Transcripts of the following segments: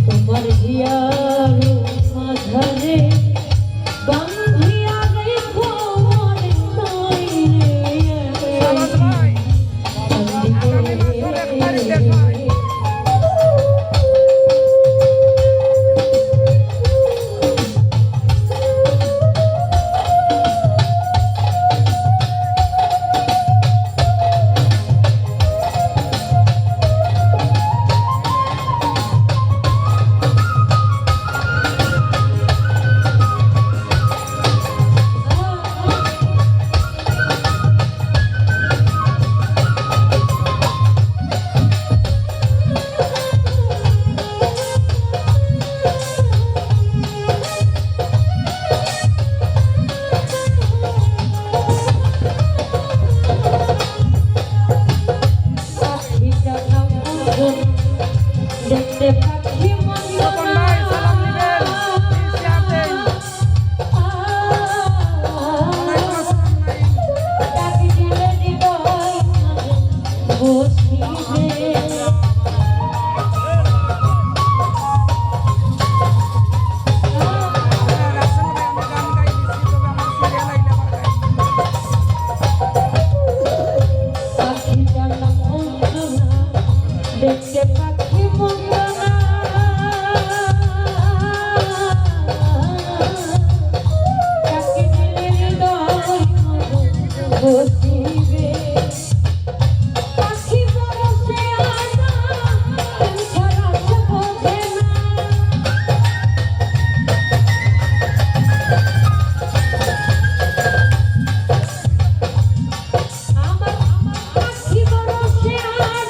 তোমার জিয়ার মাঝারে বান্ধিয়া রেখো মনে দেখতে পাখি মন্দনা কাকে দিলে হৃদয় বসিবে পাখি বরসে আনা ছাড়া সে বোঝে না আমার পাখি বরসে আনা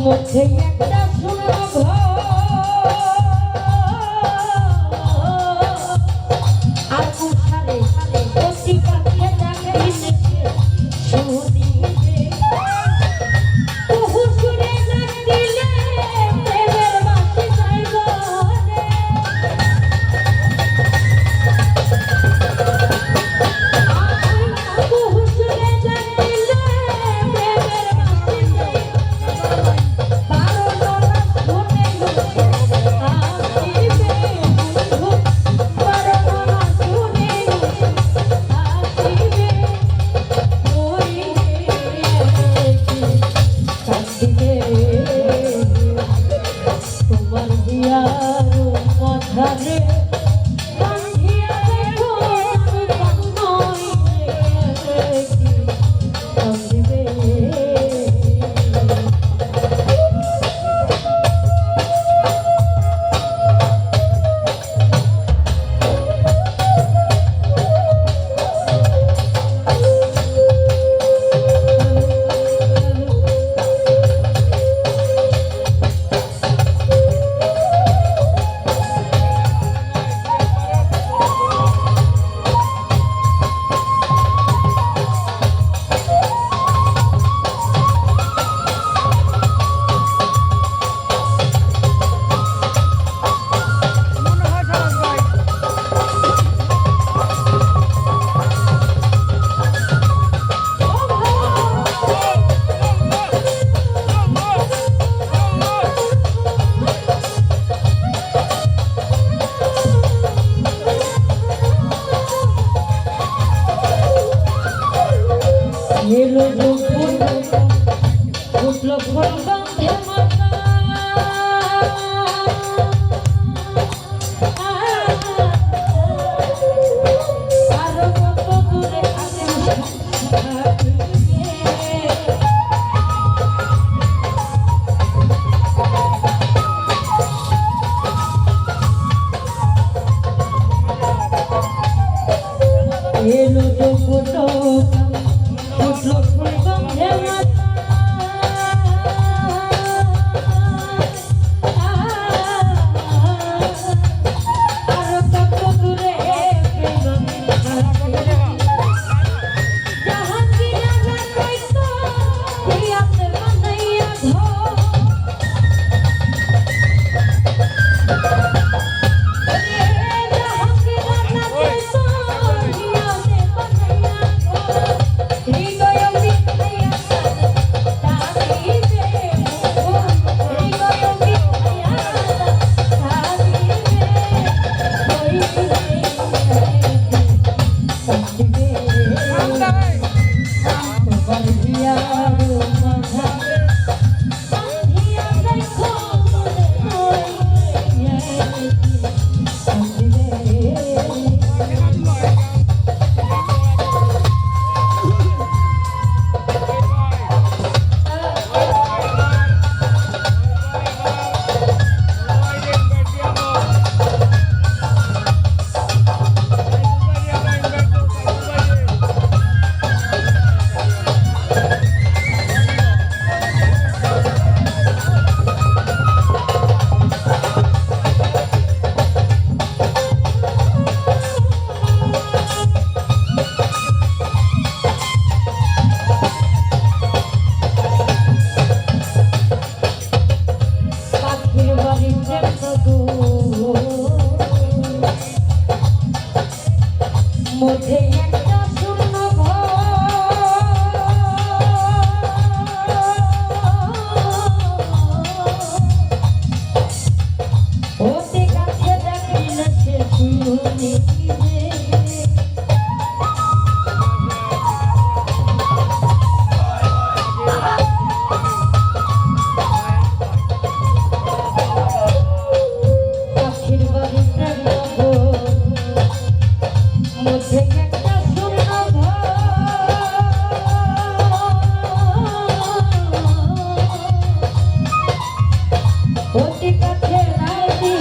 মধ্যে একটা সোনা ঘর আর কুঠারে উঠলো ফুল গন্ধে মাতা আরো কত দূরে আছে এলো তো ফটো উঠলো ফুল গন্ধে মাতা আরো কত দূরে জাহাঙ্গীরা কইতো ইয়াতে বানাইয়া ঘর মধ্যে একটা শূন্য ওতে কাছে দেখিলেছে শুনি পাখির বাড়ি মধ্যে একটা শূন্য অতি কাছে রাজি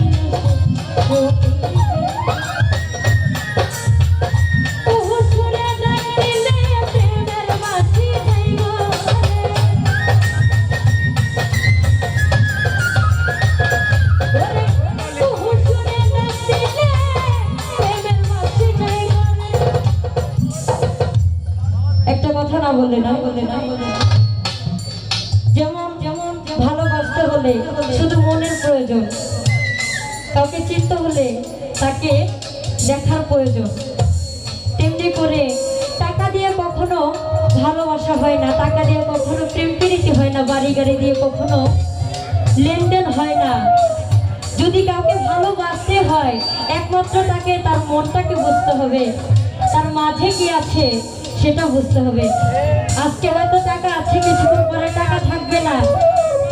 সুরে ডাকিলে প্রেমের বাঁশি যাইব একটা কথা না বললে না যেমন যেমন ভালোবাসতে হলে শুধু মনের প্রয়োজন, কাউকে চিনতে হলে তাকে দেখার প্রয়োজন, তেমনি করে টাকা দিয়ে কখনো ভালোবাসা হয় না, টাকা দিয়ে কখনো প্রেম প্রীতি হয় না, বাড়ি গাড়ি দিয়ে কখনো লেনদেন হয় না। যদি কাউকে ভালোবাসতে হয় একমাত্র তাকে তার মনটাকে বুঝতে হবে, তার মাঝে কি আছে সেটা বুঝতে হবে। আজকে হয়তো টাকা আছে, কিছুক্ষণ পরে টাকা থাকবে না,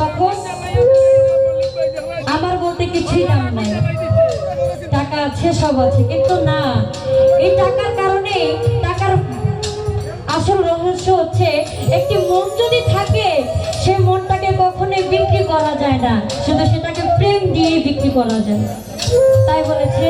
তখন আমার বলতে কিছুই দাম নাই। টাকা আছে, সব আছে, কিন্তু না, এই টাকার কারণে, টাকার আসল রহস্য হচ্ছে একটি মন যদি থাকে সেই মনটাকে কখনোই বিক্রি করা যায় না, শুধু সেটাকে প্রেম দিয়ে বিক্রি করা যায়। তাই বলেছে